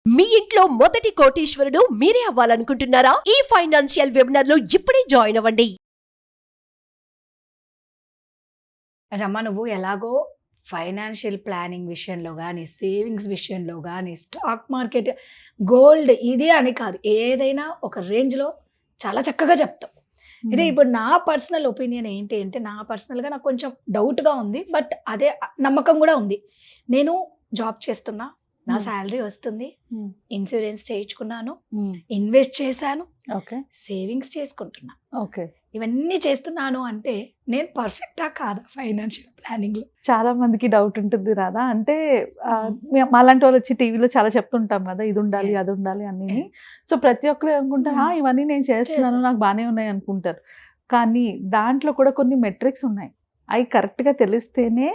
మీ ఇంట్లో మొదటి కోటీశ్వరుడు మీరే అవ్వాలనుకుంటున్నారా? ఈ ఫైనాన్షియల్ వెబినార్ లో ఇప్పుడే జాయిన్ అవ్వండి. రమ్మ, నువ్వు ఎలాగో ఫైనాన్షియల్ ప్లానింగ్ విషయంలో కానీ, సేవింగ్స్ విషయంలో కానీ, స్టాక్ మార్కెట్, గోల్డ్ ఇది అని కాదు, ఏదైనా ఒక రేంజ్లో చాలా చక్కగా చెప్తావు. అయితే ఇప్పుడు నా పర్సనల్ ఒపీనియన్ ఏంటి అంటే, నా పర్సనల్గా నాకు కొంచెం డౌట్గా ఉంది, బట్ అదే నమ్మకం కూడా ఉంది. నేను జాబ్ చేస్తున్నా, నా శాలరీ వస్తుంది, ఇన్సూరెన్స్ చేయించుకున్నాను, ఇన్వెస్ట్ చేశాను, సేవింగ్స్ చేసుకుంటున్నా, ఇవన్నీ చేస్తున్నాను అంటే నేను పర్ఫెక్టా కాదా ఫైనాన్షియల్ ప్లానింగ్ లో? చాలా మందికి డౌట్ ఉంటుంది రాదా, అంటే మాలాంటి వాళ్ళు వచ్చి టీవీలో చాలా చెప్తుంటాం కదా, ఇది ఉండాలి అది ఉండాలి అన్ని. సో ప్రతి ఒక్కరు అనుకుంటారు ఇవన్నీ నేను చేస్తున్నాను, నాకు బాగానే ఉన్నాయి అనుకుంటారు. కానీ దాంట్లో కూడా కొన్ని మెట్రిక్స్ ఉన్నాయి, అవి కరెక్ట్గా తెలిస్తేనే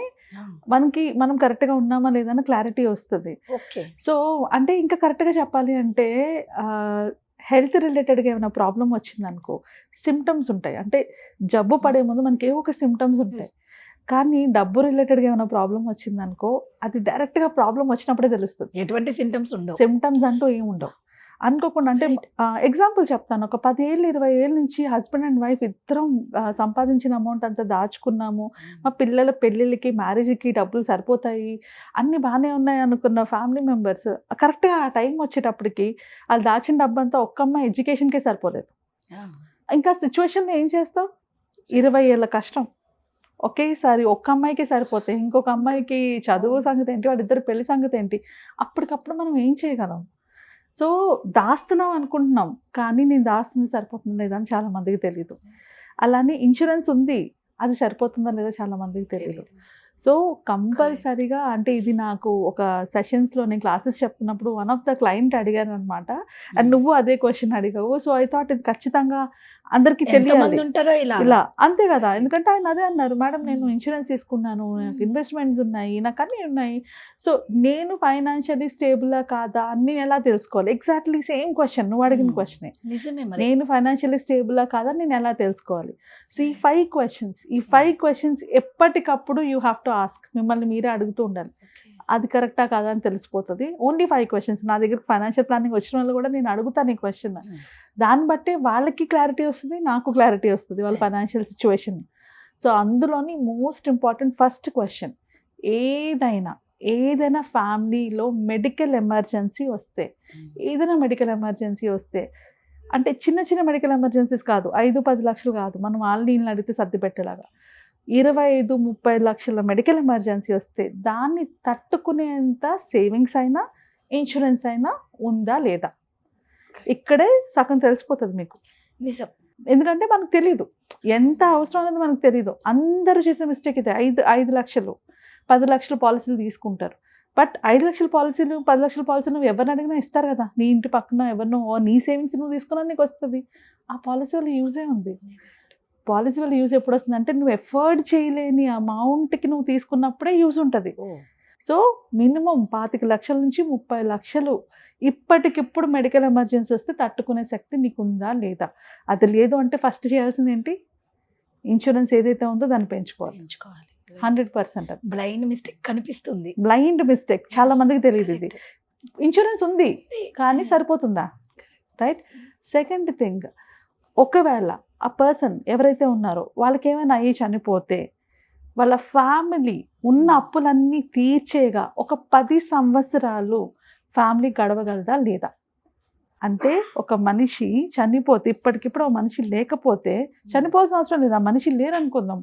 మనం కరెక్ట్గా ఉన్నామా లేదన్న క్లారిటీ వస్తుంది. సో అంటే ఇంకా కరెక్ట్గా చెప్పాలి అంటే హెల్త్ రిలేటెడ్గా ఏమైనా ప్రాబ్లం వచ్చిందనుకో, సిమ్టమ్స్ ఉంటాయి. అంటే జబ్బు పడే ముందు మనకి ఏవో ఒక సిమ్టమ్స్ ఉంటాయి. కానీ డబ్బు రిలేటెడ్గా ఏమైనా ప్రాబ్లం వచ్చిందనుకో, అది డైరెక్ట్గా ప్రాబ్లం వచ్చినప్పుడే తెలుస్తుంది. ఎటువంటి సిమ్టమ్స్ ఉండవు, సిమ్టమ్స్ అంటూ ఏమి ఉండవు. అనుకోకుండా అంటే ఎగ్జాంపుల్ చెప్తాను, ఒక 10 ఏళ్ళు 20 ఏళ్ళ నుంచి హస్బెండ్ అండ్ వైఫ్ ఇద్దరం సంపాదించిన అమౌంట్ అంతా దాచుకున్నాము, మా పిల్లల పెళ్ళిళ్ళకి మ్యారేజ్కి డబ్బులు సరిపోతాయి, అన్నీ బాగానే ఉన్నాయి అనుకున్న ఫ్యామిలీ మెంబర్స్ కరెక్ట్గా ఆ టైం వచ్చేటప్పటికి వాళ్ళు దాచిన డబ్బు అంతా ఒక్క అమ్మాయి ఎడ్యుకేషన్కే సరిపోలేదు. ఇంకా సిచ్యువేషన్లో ఏం చేస్తావు? 20 ఏళ్ళ కష్టం ఒకేసారి ఒక్క అమ్మాయికి సరిపోతే ఇంకొక అమ్మాయికి చదువు సంగతి ఏంటి, వాళ్ళిద్దరు పెళ్లి సంగతి ఏంటి, అప్పటికప్పుడు మనం ఏం చేయగలం? సో దాస్తున్నాం అనుకుంటున్నాం, కానీ నేను దాస్తుంది సరిపోతుందా లేదా అని చాలా మందికి తెలియదు. అలానే ఇన్సూరెన్స్ ఉంది, అది సరిపోతుందా లేదా చాలా మందికి తెలియదు. సో కంపల్సరీగా అంటే ఇది నాకు ఒక సెషన్స్లో నేను క్లాసెస్ చెప్తున్నప్పుడు వన్ ఆఫ్ ద క్లయింట్ అడిగారు అనమాట, అండ్ నువ్వు అదే క్వశ్చన్ అడిగావు. సో ఐ థాట్ ఇది ఖచ్చితంగా అందరికీ తెలియాలి ఇలా, అంతే కదా. ఎందుకంటే ఆయన అదే అన్నారు, మేడం నేను ఇన్సూరెన్స్ తీసుకున్నాను, నాకు ఇన్వెస్ట్మెంట్స్ ఉన్నాయి, నాకు అన్నీ ఉన్నాయి, సో నేను ఫైనాన్షియలీ స్టేబుల్లా కాదా అని ఎలా తెలుసుకోవాలి? ఎగ్జాక్ట్లీ సేమ్ క్వశ్చన్ నువ్వు అడిగిన క్వశ్చనే, నేను ఫైనాన్షియలీ స్టేబుల్లా కాదా నేను ఎలా తెలుసుకోవాలి? సో ఈ 5 క్వశ్చన్స్ ఎప్పటికప్పుడు యూ హ్యావ్ టు ఆస్క్, మిమ్మల్ని మీరే అడుగుతూ ఉండాలి. అది కరెక్టా కాదా అని తెలిసిపోతుంది. Only 5 questions. నా దగ్గరికి ఫైనాన్షియల్ ప్లానింగ్ వచ్చిన వాళ్ళు కూడా నేను అడుగుతాను ఈ క్వశ్చన్, దాన్ని బట్టి వాళ్ళకి క్లారిటీ వస్తుంది, నాకు క్లారిటీ వస్తుంది వాళ్ళ ఫైనాన్షియల్ సిచ్యువేషన్. సో అందులోని మోస్ట్ ఇంపార్టెంట్ ఫస్ట్ క్వశ్చన్, ఏదైనా ఫ్యామిలీలో మెడికల్ ఎమర్జెన్సీ వస్తే అంటే చిన్న మెడికల్ ఎమర్జెన్సీస్ కాదు, 5-10 లక్షలు కాదు, మనం వాళ్ళని వీళ్ళని అడిగితే సర్ది పెట్టేలాగా 25-30 లక్షల మెడికల్ ఎమర్జెన్సీ వస్తే దాన్ని తట్టుకునేంత సేవింగ్స్ అయినా ఇన్సూరెన్స్ అయినా ఉందా లేదా, ఇక్కడే సగం తెలిసిపోతుంది మీకు. నిజం. ఎందుకంటే మనకు తెలియదు ఎంత అవసరం అనేది, మనకు తెలియదు. అందరూ చేసే మిస్టేక్ ఇదే, 5 లక్షలు 10 లక్షల పాలసీలు తీసుకుంటారు. బట్ 5 లక్షల పాలసీలు 10 లక్షల పాలసీలు నువ్వు ఎవరిని అడిగినా ఇస్తారు కదా, నీ ఇంటి పక్కన ఎవరినో, నీ సేవింగ్స్ నువ్వు తీసుకున్నా నీకు వస్తుంది. ఆ పాలసీ వల్ల యూజే ఉంది. పాలసీ వల్ల యూజ్ ఎప్పుడు వస్తుంది అంటే నువ్వు ఎఫర్డ్ చేయలేని అమౌంట్కి నువ్వు తీసుకున్నప్పుడే యూజ్ ఉంటుంది. సో మినిమం 25 లక్షల నుంచి 30 లక్షలు ఇప్పటికిప్పుడు మెడికల్ ఎమర్జెన్సీ వస్తే తట్టుకునే శక్తి నీకు ఉందా లేదా? అది లేదు అంటే ఫస్ట్ చేయాల్సింది ఏంటి? ఇన్సూరెన్స్ ఏదైతే ఉందో దాన్ని పెంచుకోవాలి 100%. బ్లైండ్ మిస్టేక్ కనిపిస్తుంది, బ్లైండ్ మిస్టేక్ చాలా మందికి తెలియదు. ఇది ఇన్సూరెన్స్ ఉంది కానీ సరిపోతుందా, రైట్? సెకండ్ థింగ్, ఒకవేళ ఆ పర్సన్ ఎవరైతే ఉన్నారో వాళ్ళకి ఏమైనా అయ్యి చనిపోతే వాళ్ళ ఫ్యామిలీ ఉన్న అప్పులన్నీ తీర్చేగా ఒక 10 సంవత్సరాలు ఫ్యామిలీ గడవగలదా లేదా? అంటే ఒక మనిషి చనిపోతే, ఇప్పటికిప్పుడు ఆ మనిషి లేకపోతే చనిపోవాల్సిన అవసరం లేదు, ఆ మనిషి లేరనుకుందాం,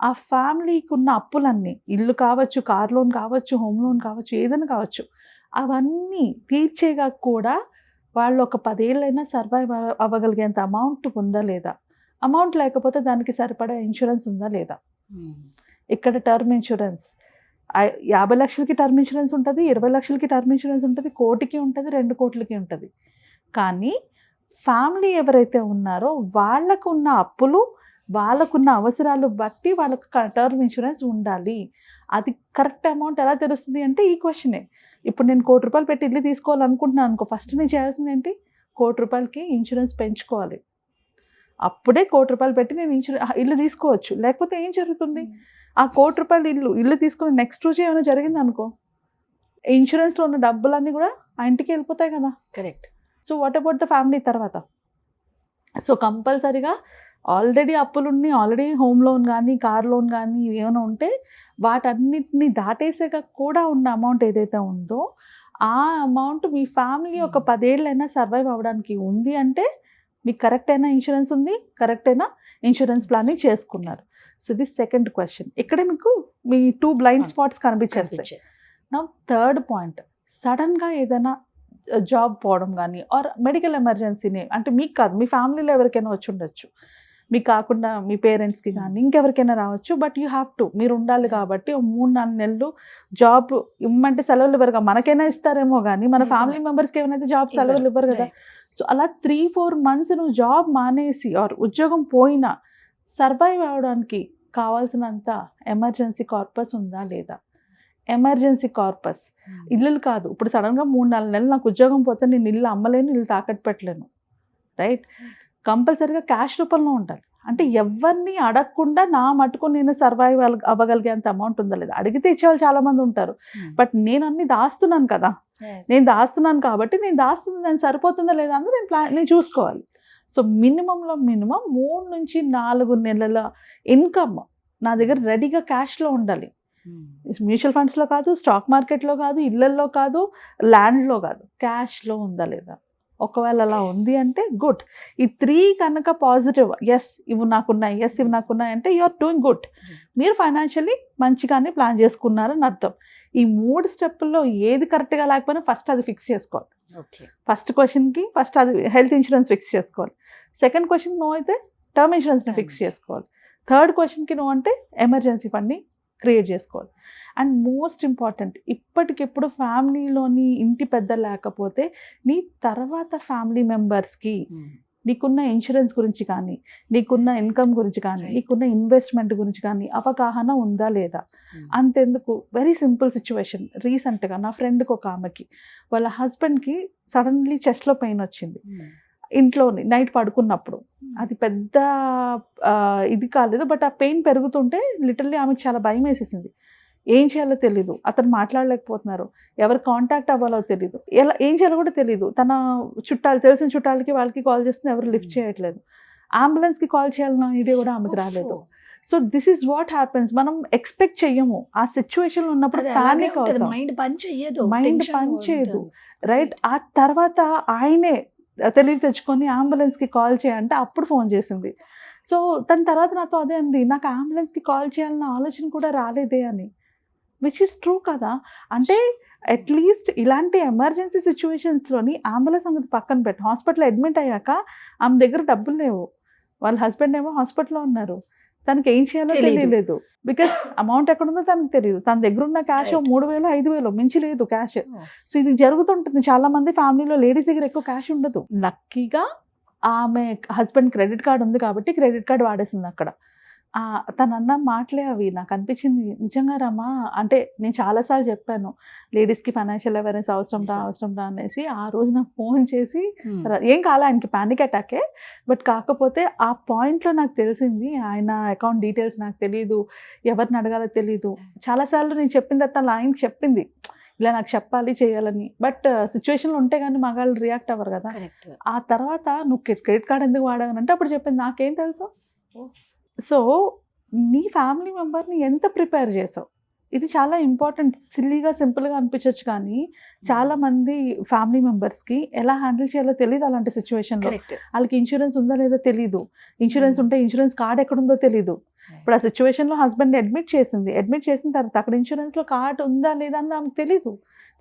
ఆ ఫ్యామిలీకి ఉన్న అప్పులన్నీ, ఇల్లు కావచ్చు, కార్ లోన్ కావచ్చు, హోమ్ లోన్ కావచ్చు, ఏదైనా కావచ్చు, అవన్నీ తీర్చేగా కూడా వాళ్ళు ఒక 10 ఏళ్ళైనా సర్వైవ్ అవ్వగలిగేంత అమౌంట్ ఉందా లేదా? అమౌంట్ లేకపోతే దానికి సరిపడా ఇన్సూరెన్స్ ఉందా లేదా? ఇక్కడ టర్మ్ ఇన్సూరెన్స్ 50 లక్షలకి టర్మ్ ఇన్సూరెన్స్ ఉంటుంది, 20 లక్షలకి టర్మ్ ఇన్సూరెన్స్ ఉంటుంది, 1 కోటికి ఉంటుంది, 2 కోట్లకి ఉంటుంది. కానీ ఫ్యామిలీ ఎవరైతే ఉన్నారో వాళ్ళకున్న అప్పులు, వాళ్ళకున్న అవసరాలు బట్టి వాళ్ళకు టర్మ్ ఇన్సూరెన్స్ ఉండాలి. అది కరెక్ట్ అమౌంట్ ఎలా తెలుస్తుంది అంటే ఈ క్వశ్చనే. ఇప్పుడు నేను 1 కోటి రూపాయలు పెట్టి ఇల్లు తీసుకోవాలనుకుంటున్నాను అనుకో, ఫస్ట్ నేను చేయాల్సింది ఏంటి? 1 కోటి రూపాయలకి ఇన్సూరెన్స్ పెంచుకోవాలి. అప్పుడే 1 కోటి రూపాయలు పెట్టి నేను ఇల్లు తీసుకోవచ్చు. లేకపోతే ఏం జరుగుతుంది? ఆ 1 కోటి రూపాయలు ఇల్లు తీసుకుని నెక్స్ట్ రోజు ఏమైనా జరిగింది అనుకో, ఇన్సూరెన్స్లో ఉన్న డబ్బులన్నీ కూడా ఆ ఇంటికి వెళ్ళిపోతాయి కదా. Correct. So what about the family తర్వాత? సో కంపల్సరీగా ఆల్రెడీ అప్పులుండి, ఆల్రెడీ హోమ్ లోన్ కానీ కార్ లోన్ కానీ ఏమైనా ఉంటే వాటన్నిటిని దాటేసాక కూడా ఉన్న అమౌంట్ ఏదైతే ఉందో ఆ అమౌంట్ మీ ఫ్యామిలీ ఒక 10 ఏళ్ళైనా సర్వైవ్ అవ్వడానికి ఉంది అంటే మీకు కరెక్ట్ అయిన ఇన్సూరెన్స్ ఉంది, కరెక్ట్ అయిన ఇన్సూరెన్స్ ప్లానింగ్ చేసుకున్నారు. సో ఇది సెకండ్ క్వశ్చన్. ఇక్కడే మీకు మీ 2 బ్లైండ్ స్పాట్స్ కనిపించేస్తాయి. నా థర్డ్ పాయింట్, సడన్గా ఏదైనా జాబ్ పోవడం కానీ ఆర్ మెడికల్ ఎమర్జెన్సీని, అంటే మీకు కాదు మీ ఫ్యామిలీలో ఎవరికైనా వచ్చి ఉండొచ్చు, మీకు కాకుండా మీ పేరెంట్స్కి కానీ ఇంకెవరికైనా రావచ్చు. బట్ యూ హ్యావ్ టు, మీరు ఉండాలి కాబట్టి 3-4 నెలలు జాబ్ ఇమ్మంటే సెలవులు ఇవ్వరుగా. మనకైనా ఇస్తారేమో కానీ మన ఫ్యామిలీ మెంబర్స్కి ఏమైనా జాబ్ సెలవులు ఇవ్వరు కదా. సో అలా 3-4 మంత్స్ నువ్వు జాబ్ మానేసి ఆర్ ఉద్యోగం పోయినా సర్వైవ్ అవ్వడానికి కావాల్సినంత ఎమర్జెన్సీ కార్పస్ ఉందా లేదా? ఎమర్జెన్సీ కార్పస్ ఇల్లు కాదు. ఇప్పుడు సడన్గా 3-4 నెలలు నాకు ఉద్యోగం పోతే నేను ఇల్లు అమ్మలేను, ఇల్లు తాకట్టు పెట్టలేను, రైట్? కంపల్సరీగా క్యాష్ రూపంలో ఉండాలి. అంటే ఎవరిని అడగకుండా నా మటుకు నేను సర్వైవ్ అవ్వగలిగేంత అమౌంట్ ఉందా లేదా? అడిగితే ఇచ్చేవాళ్ళు చాలా మంది ఉంటారు. బట్ నేను అన్ని దాస్తున్నాను కదా, నేను దాస్తున్నాను కాబట్టి నేను దాస్తుంది దాన్ని సరిపోతుందా లేదా అని నేను చూసుకోవాలి. సో మినిమంలో మినిమం 3-4 నెలల ఇన్కమ్ నా దగ్గర రెడీగా క్యాష్లో ఉండాలి. మ్యూచువల్ ఫండ్స్లో కాదు, స్టాక్ మార్కెట్లో కాదు, ఇళ్లల్లో కాదు, ల్యాండ్లో కాదు, క్యాష్లో ఉందా లేదా? ఒకవేళ అలా ఉంది అంటే గుడ్. ఈ 3 కనుక పాజిటివ్, ఎస్ ఇవి నాకున్నాయి, ఎస్ ఇవి నాకున్నాయి అంటే యు ఆర్ డూయింగ్ గుడ్. మీరు ఫైనాన్షియలీ మంచిగానే ప్లాన్ చేసుకున్నారని అర్థం. ఈ 3 స్టెప్పుల్లో ఏది కరెక్ట్గా లేకపోయినా ఫస్ట్ అది ఫిక్స్ చేసుకోవాలి. ఫస్ట్ క్వశ్చన్కి ఫస్ట్ అది హెల్త్ ఇన్సూరెన్స్ ఫిక్స్ చేసుకోవాలి. సెకండ్ క్వశ్చన్ నో అయితే టర్మ్ ఇన్సూరెన్స్ని ఫిక్స్ చేసుకోవాలి. థర్డ్ క్వశ్చన్కి నో అంటే ఎమర్జెన్సీ ఫండ్ని క్రియేట్ చేసుకోవాలి. అండ్ మోస్ట్ ఇంపార్టెంట్, ఇప్పటికిప్పుడు ఫ్యామిలీలోని ఇంటి పెద్ద లేకపోతే నీ తర్వాత ఫ్యామిలీ మెంబర్స్కి నీకున్న ఇన్సూరెన్స్ గురించి కానీ, నీకున్న ఇన్కమ్ గురించి కానీ, నీకున్న ఇన్వెస్ట్మెంట్ గురించి కానీ అవగాహన ఉందా లేదా? అంతెందుకు, వెరీ సింపుల్ సిచ్యువేషన్. రీసెంట్గా నా ఫ్రెండ్కి ఒక ఆమెకి వాళ్ళ హస్బెండ్కి సడన్లీ చెస్ట్లో పెయిన్ వచ్చింది ఇంట్లోని నైట్ పడుకున్నప్పుడు. అది పెద్ద ఇది కాలేదు, బట్ ఆ పెయిన్ పెరుగుతుంటే లిటరల్లీ ఆమెకు చాలా భయం వేసేసింది. ఏం చేయాలో తెలీదు, అతను మాట్లాడలేకపోతున్నారు, ఎవరు కాంటాక్ట్ అవ్వాలో తెలీదు, ఏం చేయాలో కూడా తెలీదు. తన చుట్టాలు, తెలిసిన చుట్టాలకి వాళ్ళకి కాల్ చేస్తుంది, ఎవరు లిఫ్ట్ చేయట్లేదు. అంబులెన్స్కి కాల్ చేయాలన్న ఐడియా కూడా ఆమెకు రాలేదు. So this is what happens. మనం ఎక్స్పెక్ట్ చెయ్యము. ఆ సిచ్యువేషన్లో ఉన్నప్పుడు ప్యానిక్ అవుతాం, మైండ్ పని చేయదు, రైట్? ఆ తర్వాత ఆయనే తెలివి తెచ్చుకొని అంబులెన్స్కి కాల్ చేయాలంటే అప్పుడు ఫోన్ చేసింది. సో దాని తర్వాత నాతో అదే అంది, నాకు అంబులెన్స్కి కాల్ చేయాలన్న ఆలోచన కూడా రాలేదే అని. విచ్ ఇస్ ట్రూ కదా. అంటే అట్లీస్ట్ ఇలాంటి ఎమర్జెన్సీ సిచ్యువేషన్స్లోని అంబులెన్స్ సంగతి పక్కన పెట్టి హాస్పిటల్ అడ్మిట్ అయ్యాక ఆమె దగ్గర డబ్బులు లేవు, వాళ్ళ హస్బెండ్ ఏమో హాస్పిటల్లో ఉన్నారు, తనకి ఏం చేయాలో తెలియలేదు. బికాస్ అమౌంట్ ఎక్కడుందో తనకు తెలియదు. తన దగ్గర ఉన్న క్యాష్ 3,000-5,000 మించి లేదు క్యాష్. సో ఇది జరుగుతుంటుంది. చాలా మంది ఫ్యామిలీలో లేడీస్ దగ్గర ఎక్కువ క్యాష్ ఉండదు. లక్కీగా ఆమె హస్బెండ్ క్రెడిట్ కార్డ్ ఉంది కాబట్టి క్రెడిట్ కార్డ్ వాడేసింది అక్కడ. తను అన్న మాటలే అవి నాకు అనిపించింది, నిజంగా రామా. అంటే నేను చాలాసార్లు చెప్పాను లేడీస్కి ఫైనాన్షియల్ అవేర్నెస్ అవసరం రా అనేసి. ఆ రోజు నాకు ఫోన్ చేసి, ఏం కాలే ఆయనకి ప్యానిక్ అటాకే, బట్ కాకపోతే ఆ పాయింట్లో నాకు తెలిసింది ఆయన అకౌంట్ డీటెయిల్స్ నాకు తెలియదు, ఎవరిని అడగాలో తెలీదు. చాలాసార్లు నేను చెప్పిన తర్వాత ఆయనకి చెప్పింది ఇలా నాకు చెప్పాలి చేయాలని, బట్ సిచ్యువేషన్లో ఉంటే కానీ మగాళ్ళు రియాక్ట్ అవ్వరు కదా. ఆ తర్వాత నువ్వు క్రెడిట్ కార్డ్ ఎందుకు వాడావనంటే అప్పుడు చెప్పింది నాకేం తెలుసు. సో నీ ఫ్యామిలీ మెంబర్ని ఎంత ప్రిపేర్ చేసావు, ఇది చాలా ఇంపార్టెంట్. సిల్లీగా సింపుల్గా అనిపించవచ్చు కానీ చాలామంది ఫ్యామిలీ మెంబర్స్కి ఎలా హ్యాండిల్ చేయాలో తెలియదు అలాంటి సిచ్యువేషన్లో. వాళ్ళకి ఇన్సూరెన్స్ ఉందా లేదో తెలీదు, ఇన్సూరెన్స్ ఉంటే ఇన్సూరెన్స్ కార్డ్ ఎక్కడుందో తెలీదు. ఇప్పుడు ఆ సిచ్యువేషన్లో హస్బెండ్ అడ్మిట్ చేసిన తర్వాత అక్కడ ఇన్సూరెన్స్లో కార్డ్ ఉందా లేదా అని ఆమెకు తెలీదు.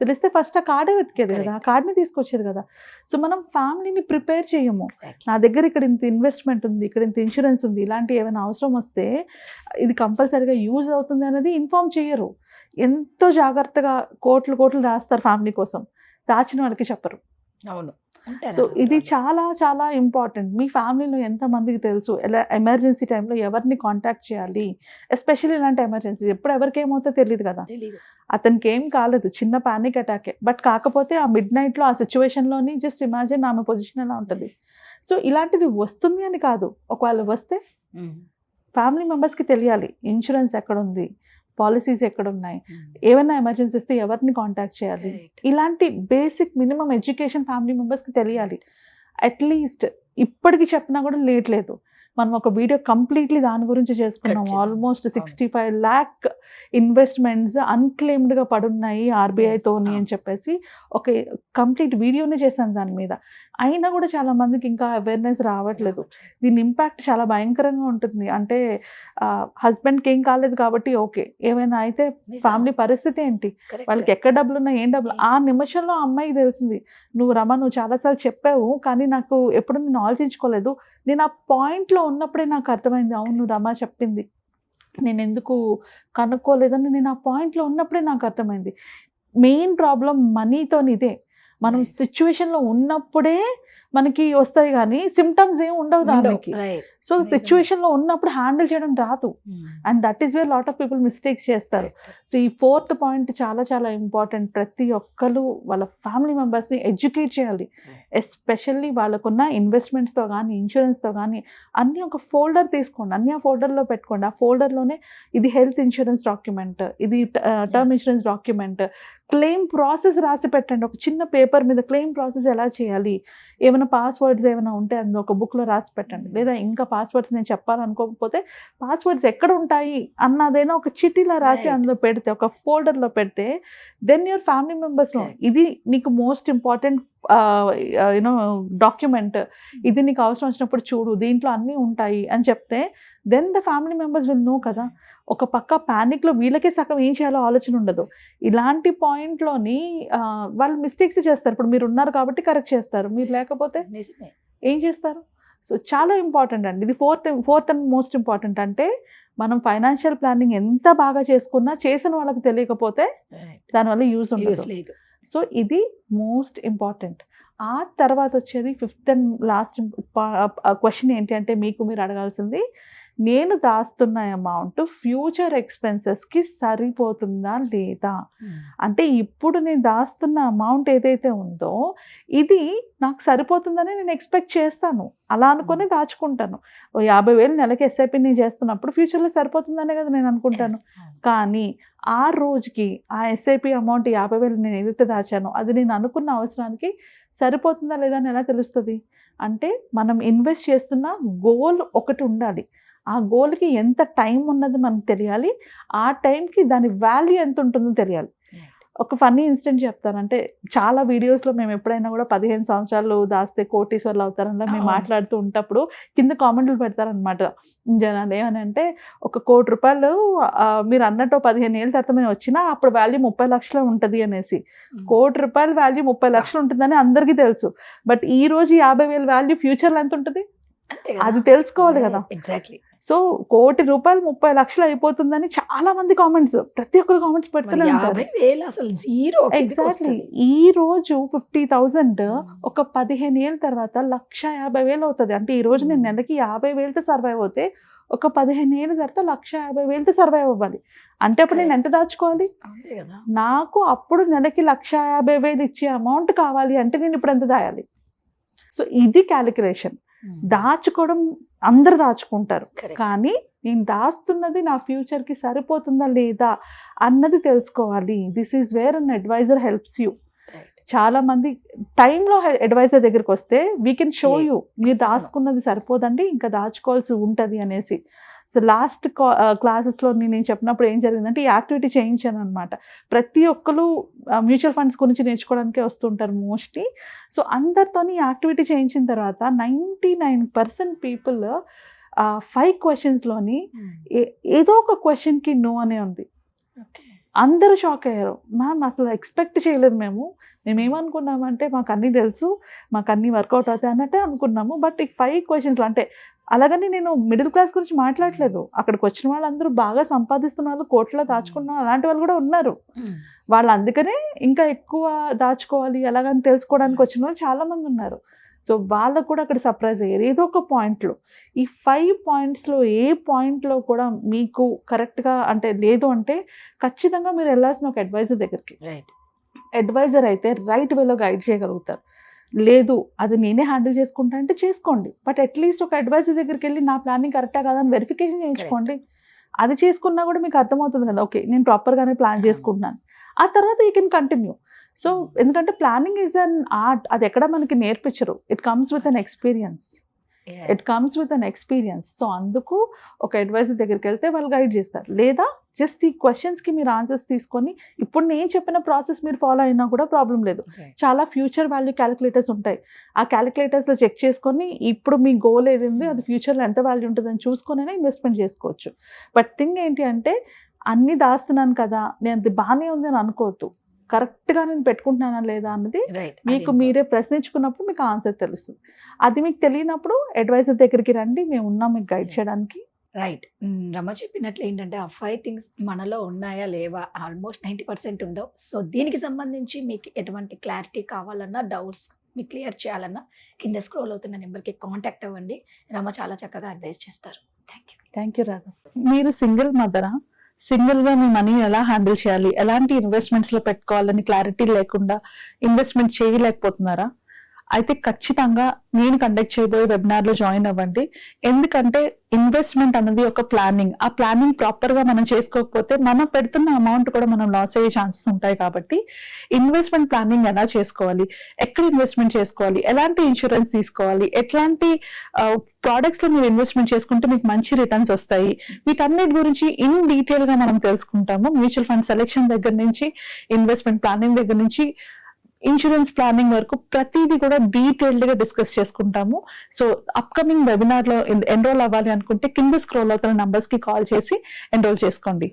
తెలిస్తే ఫస్ట్ ఆ కార్డే వెతికేది కదా, ఆ కార్డ్ని తీసుకొచ్చేది కదా. సో మనం ఫ్యామిలీని ప్రిపేర్ చేయము. నా దగ్గర ఇక్కడ ఇంత ఇన్వెస్ట్మెంట్ ఉంది, ఇక్కడ ఇంత ఇన్సూరెన్స్ ఉంది, ఇలాంటి ఏమైనా అవసరం వస్తే ఇది కంపల్సరీగా యూజ్ అవుతుంది అనేది ఇన్ఫార్మ్ చేయరు. ఎంతో జాగ్రత్తగా కోట్లు దాస్తారు ఫ్యామిలీ కోసం, దాచిన వాళ్ళకి చెప్పరు. అవును. సో ఇది చాలా చాలా ఇంపార్టెంట్. మీ ఫ్యామిలీలో ఎంతమందికి తెలుసు ఎలా ఎమర్జెన్సీ టైంలో ఎవరిని కాంటాక్ట్ చేయాలి, ఎస్పెషల్లీ ఇలాంటి ఎమర్జెన్సీ. ఎప్పుడు ఎవరికి ఏమవుతుందో తెలియదు కదా. అతనికి ఏం కాలేదు, చిన్న ప్యానిక్ అటాకే, బట్ కాకపోతే ఆ మిడ్ నైట్లో ఆ సిచ్యువేషన్లోని జస్ట్ ఇమాజిన్ ఆమె పొజిషన్ ఎలా ఉంటుంది. సో ఇలాంటిది వస్తుంది అని కాదు, ఒకవేళ వస్తే ఫ్యామిలీ మెంబర్స్కి తెలియాలి ఇన్సూరెన్స్ ఎక్కడ ఉంది, పాలసీస్ ఎక్కడ ఉన్నాయి, ఏమైనా ఎమర్జెన్సీ వస్తే ఎవరిని కాంటాక్ట్ చేయాలి, ఇలాంటి బేసిక్ మినిమం ఎడ్యుకేషన్ ఫ్యామిలీ మెంబర్స్కి తెలియాలి. అట్లీస్ట్ ఇప్పటికి చెప్పినా కూడా లేట్ లేదు. మనం ఒక వీడియో కంప్లీట్లీ దాని గురించి చేసుకున్నాం. ఆల్మోస్ట్ 65 lakh ఇన్వెస్ట్మెంట్స్ అన్క్లెయిమ్డ్గా పడున్నాయి ఆర్బీఐతోని అని చెప్పేసి ఒక కంప్లీట్ వీడియోనే చేశాను దాని మీద. అయినా కూడా చాలా మందికి ఇంకా అవేర్నెస్ రావట్లేదు. దీని ఇంపాక్ట్ చాలా భయంకరంగా ఉంటుంది. అంటే హస్బెండ్కి ఏం కాలేదు కాబట్టి ఓకే, ఏమైనా అయితే ఫ్యామిలీ పరిస్థితి ఏంటి, వాళ్ళకి ఎక్కడ డబ్బులు ఉన్నాయి, ఏం డబ్బులు. ఆ నిమిషంలో ఆ అమ్మాయికి తెలిసింది, నువ్వు నువ్వు చాలాసార్లు చెప్పావు కానీ నాకు ఎప్పుడు నేను ఆలోచించుకోలేదు, నేను ఆ పాయింట్లో ఉన్నప్పుడే నాకు అర్థమైంది, అవును రమ చెప్పింది నేను ఎందుకు కనుక్కోలేదని నేను ఆ పాయింట్లో ఉన్నప్పుడే నాకు అర్థమైంది. మెయిన్ ప్రాబ్లం మనీతో ఇదే. మనం సిచ్యువేషన్లో ఉన్నప్పుడే మనకి వస్తాయి కానీ సిమ్టమ్స్ ఏమి ఉండవు దానికి. సో సిచ్యువేషన్లో ఉన్నప్పుడు హ్యాండిల్ చేయడం రాదు. And that is where lot of people mistakes చేస్తారు. సో ఈ 4th పాయింట్ చాలా చాలా ఇంపార్టెంట్. ప్రతి ఒక్కరు వాళ్ళ ఫ్యామిలీ మెంబర్స్ని ఎడ్యుకేట్ చేయాలి. ఎస్పెషల్లీ వాళ్ళకున్న ఇన్వెస్ట్మెంట్స్తో కానీ ఇన్సూరెన్స్తో కానీ అన్నీ ఒక ఫోల్డర్ తీసుకోండి, అన్నీ ఆ ఫోల్డర్లో పెట్టుకోండి. ఆ ఫోల్డర్లోనే ఇది హెల్త్ ఇన్సూరెన్స్ డాక్యుమెంట్, ఇది term insurance document, claim process రాసి పెట్టండి. ఒక చిన్న పేపర్ మీద క్లెయిమ్ ప్రాసెస్ ఎలా చేయాలి, ఏమైనా పాస్వర్డ్స్ ఏమైనా ఉంటే అందులో ఒక బుక్లో రాసి పెట్టండి. లేదా ఇంకా పాస్వర్డ్స్ నేను చెప్పాలనుకోకపోతే పాస్వర్డ్స్ ఎక్కడ ఉంటాయి అన్నదైనా ఒక చిట్టీలా రాసి అందులో పెడితే, ఒక ఫోల్డర్లో పెడితే, దెన్ యువర్ ఫ్యామిలీ మెంబర్స్లో ఇది నీకు మోస్ట్ ఇంపార్టెంట్ యూనో డాక్యుమెంట్, ఇది నీకు అవసరం వచ్చినప్పుడు చూడు, దీంట్లో అన్నీ ఉంటాయి అని చెప్తే then the family members will know కదా. ఒక పక్క ప్యానిక్లో వీళ్ళకే సగం ఏం చేయాలో ఆలోచన ఉండదు. ఇలాంటి పాయింట్లోని వాళ్ళు మిస్టేక్స్ చేస్తారు. ఇప్పుడు మీరు ఉన్నారు కాబట్టి కరెక్ట్ చేస్తారు, మీరు లేకపోతే ఏం చేస్తారు? సో చాలా ఇంపార్టెంట్ అండి ఇది. ఫోర్త్ అండ్ మోస్ట్ ఇంపార్టెంట్ అంటే మనం ఫైనాన్షియల్ ప్లానింగ్ ఎంత బాగా చేసుకున్నా చేసిన వాళ్ళకి తెలియకపోతే దానివల్ల యూజ్ ఉండదు. సో ఇది మోస్ట్ ఇంపార్టెంట్. ఆ తర్వాత వచ్చేది 5th అండ్ లాస్ట్ క్వశ్చన్ ఏంటి అంటే మీకు మీరు అడగాల్సింది, నేను దాస్తున్న అమౌంట్ ఫ్యూచర్ ఎక్స్పెన్సెస్కి సరిపోతుందా లేదా. అంటే ఇప్పుడు నేను దాస్తున్న అమౌంట్ ఏదైతే ఉందో ఇది నాకు సరిపోతుందని నేను ఎక్స్పెక్ట్ చేస్తాను, అలా అనుకుని దాచుకుంటాను. 50,000 నెలకి ఎస్ఐపి నేను చేస్తున్నప్పుడు ఫ్యూచర్లో సరిపోతుందనే కదా నేను అనుకుంటాను. కానీ ఆ రోజుకి ఆ ఎస్ఐపి అమౌంట్ 50,000 నేను ఏదైతే దాచానో అది నేను అనుకున్న అవసరానికి సరిపోతుందా లేదా అని ఎలా తెలుస్తుంది అంటే మనం ఇన్వెస్ట్ చేస్తున్న గోల్ ఒకటి ఉండాలి. ఆ గోల్కి ఎంత టైం ఉన్నది మనకు తెలియాలి, ఆ టైంకి దాని వాల్యూ ఎంత ఉంటుందో తెలియాలి. ఒక ఫన్నీ ఇన్సిడెంట్ చెప్తానంటే, చాలా వీడియోస్లో మేము ఎప్పుడైనా కూడా 15 సంవత్సరాలు దాస్తే కోటీశ్వర్లు అవుతారని మేము మాట్లాడుతూ ఉంటప్పుడు కింద కామెంట్లు పెడతారనమాట జనాలు. ఏమని అంటే, 1 కోటి రూపాయలు మీరు అన్నట్టు 15 ఏళ్ళ తర్వాత మేము వచ్చినా అప్పుడు వాల్యూ 30 లక్షలు ఉంటుంది అనేసి. 1 కోటి రూపాయల వాల్యూ 30 లక్షలు ఉంటుందని అందరికీ తెలుసు. బట్ ఈ రోజు 50,000 వాల్యూ ఫ్యూచర్లో ఎంత ఉంటుంది అది తెలుసుకోవాలి కదా. ఎగ్జాక్ట్లీ. సో 1 కోటి రూపాయలు 30 లక్షలు అయిపోతుందని చాలా మంది కామెంట్స్, ప్రతి ఒక్కరు కామెంట్స్ పెడుతూనే ఉంటారు. ఎగ్జాక్ట్లీ. ఈ రోజు 50,000 ఒక 15 ఏళ్ళ తర్వాత 150,000 అవుతుంది. అంటే ఈ రోజు నేను నెలకి 50,000తో సర్వైవ్ అవుతే ఒక 15 ఏళ్ళ తర్వాత 150,000తో సర్వైవ్ అవ్వాలి. అంటే అప్పుడు నేను ఎంత దాచుకోవాలి? నాకు అప్పుడు నెలకి 150,000 ఇచ్చే అమౌంట్ కావాలి అంటే నేను ఇప్పుడు ఎంత దాయాలి? సో ఇది క్యాలిక్యులేషన్. దాచుకోవడం అందరు దాచుకుంటారు, కానీ నేను దాస్తున్నది నా ఫ్యూచర్కి సరిపోతుందా లేదా అన్నది తెలుసుకోవాలి. This is where an adviser helps you. చాలా మంది టైంలో అడ్వైజర్ దగ్గరికి వస్తే వీ కెన్ షో యూ, మీరు దాచుకున్నది సరిపోదండి ఇంకా దాచుకోవాల్సి ఉంటుంది అనేసి. సో లాస్ట్ క్లాసెస్లో నేను చెప్పినప్పుడు ఏం జరిగిందంటే, ఈ యాక్టివిటీ చేయించాను అనమాట. ప్రతి ఒక్కరు మ్యూచువల్ ఫండ్స్ గురించి నేర్చుకోవడానికే వస్తుంటారు మోస్ట్లీ. సో అందరితో ఈ యాక్టివిటీ చేయించిన తర్వాత 99% పీపుల్ 5 క్వశ్చన్స్లోని ఏదో ఒక క్వశ్చన్కి నో అనే ఉంది. అందరూ షాక్ అయ్యారు. మ్యామ్ అసలు ఎక్స్పెక్ట్ చేయలేదు, మేమేమనుకున్నామంటే మాకు అన్నీ తెలుసు, మాకు అన్నీ వర్కౌట్ అవుతాయి అన్నట్టే అనుకున్నాము. బట్ ఈ 5 క్వశ్చన్స్లో అంటే అలాగని నేను మిడిల్ క్లాస్ గురించి మాట్లాడలేదు. అక్కడికి వచ్చిన వాళ్ళందరూ బాగా సంపాదిస్తున్న వాళ్ళు, కోట్లలో దాచుకున్న అలాంటి వాళ్ళు కూడా ఉన్నారు. వాళ్ళు అందుకనే ఇంకా ఎక్కువ దాచుకోవాలి ఎలాగని తెలుసుకోవడానికి వచ్చిన వాళ్ళు చాలామంది ఉన్నారు. సో వాళ్ళకు కూడా అక్కడ సర్ప్రైజ్ అయ్యారు ఏదో ఒక పాయింట్లో. ఈ 5 పాయింట్స్లో ఏ పాయింట్లో కూడా మీకు కరెక్ట్గా అంటే లేదు అంటే ఖచ్చితంగా మీరు వెళ్ళాల్సిన ఒక అడ్వైజర్ దగ్గరికి. అడ్వైజర్ అయితే రైట్ వేలో గైడ్ చేయగలుగుతారు. లేదు అది నేనే హ్యాండిల్ చేసుకుంటా అంటే చేసుకోండి, బట్ అట్లీస్ట్ ఒక అడ్వైజర్ దగ్గరికి వెళ్ళి నా ప్లానింగ్ కరెక్టా కాదని వెరిఫికేషన్ చేయించుకోండి. అది చేసుకున్నా కూడా మీకు అర్థమవుతుంది కదా, ఓకే నేను ప్రాపర్గానే ప్లాన్ చేసుకుంటున్నాను. ఆ తర్వాత యూ కెన్ కంటిన్యూ. సో ఎందుకంటే ప్లానింగ్ ఈజ్ అన్ ఆర్ట్, అది ఎక్కడ మనకి నేర్పించరు. It comes with an experience. So అందుకు ఒక అడ్వైజర్ దగ్గరికి వెళ్తే వాళ్ళు గైడ్ చేస్తారు. లేదా జస్ట్ ఈ క్వశ్చన్స్కి మీరు ఆన్సర్స్ తీసుకొని ఇప్పుడు నేను చెప్పిన ప్రాసెస్ మీరు ఫాలో అయినా కూడా ప్రాబ్లం లేదు. చాలా ఫ్యూచర్ వాల్యూ క్యాలిక్యులేటర్స్ ఉంటాయి. ఆ క్యాలిక్యులేటర్స్లో చెక్ చేసుకొని ఇప్పుడు మీ గోల్ ఏది ఉంది, అది ఫ్యూచర్లో ఎంత వాల్యూ ఉంటుందని చూసుకొని ఇన్వెస్ట్మెంట్ చేసుకోవచ్చు. బట్ థింగ్ ఏంటి అంటే అన్నీ దాస్తున్నాను కదా, నేను అది బాగానే ఉంది అని అనుకోవద్దు. కరెక్ట్గా నేను పెట్టుకుంటున్నానా లేదా అన్నది మీకు మీరే ప్రశ్నించుకున్నప్పుడు మీకు ఆన్సర్ తెలుస్తుంది. అది మీకు తెలియనప్పుడు అడ్వైజర్ దగ్గరికి రండి, మేము ఉన్నాం మీకు గైడ్ చేయడానికి. రైట్. రమ చెప్పినట్లు ఏంటంటే ఆ 5 థింగ్స్ మనలో ఉన్నాయా లేవా, ఆల్మోస్ట్ 90% ఉండవు. సో దీనికి సంబంధించి మీకు ఎటువంటి క్లారిటీ కావాలన్నా, డౌట్స్ మీకు క్లియర్ చేయాలన్నా కింద స్క్రోల్ అవుతున్న నెంబర్కి కాంటాక్ట్ అవ్వండి. రమ చాలా చక్కగా అడ్వైస్ చేస్తారు. Thank you Radha. మీరు సింగిల్ మదరా? సింగిల్గా మీ మనీని ఎలా హ్యాండిల్ చేయాలి, ఎలాంటి ఇన్వెస్ట్మెంట్స్లో పెట్టుకోవాలని క్లారిటీ లేకుండా ఇన్వెస్ట్మెంట్ చేయలేకపోతున్నారా? అయితే ఖచ్చితంగా నేను కండక్ట్ చేయబోయే వెబినార్లో జాయిన్ అవ్వండి. ఎందుకంటే ఇన్వెస్ట్మెంట్ అనేది ఒక ప్లానింగ్. ఆ ప్లానింగ్ ప్రాపర్గా మనం చేసుకోకపోతే మనం పెడుతున్న అమౌంట్ కూడా మనం లాస్ అయ్యే ఛాన్సెస్ ఉంటాయి. కాబట్టి ఇన్వెస్ట్మెంట్ ప్లానింగ్ ఎలా చేసుకోవాలి, ఎక్కడ ఇన్వెస్ట్మెంట్ చేసుకోవాలి, ఎలాంటి ఇన్సూరెన్స్ తీసుకోవాలి, ఎట్లాంటి ప్రోడక్ట్స్లో మీరు ఇన్వెస్ట్మెంట్ చేసుకుంటే మీకు మంచి రిటర్న్స్ వస్తాయి, వీటన్నిటి గురించి ఇన్ డీటెయిల్గా మనం తెలుసుకుంటాము. మ్యూచువల్ ఫండ్ సెలెక్షన్ దగ్గర నుంచి, ఇన్వెస్ట్మెంట్ ప్లానింగ్ దగ్గర నుంచి, ఇన్సూరెన్స్ ప్లానింగ్ వరకు ప్రతిదీ కూడా డీటెయిల్డ్ గా డిస్కస్ చేసుకుంటాము. సో అప్కమింగ్ వెబినార్ లో ఎన్రోల్ అవ్వాలి అనుకుంటే కింద స్క్రోల్ అవుతున్న నంబర్స్ కి కాల్ చేసి ఎన్రోల్ చేసుకోండి.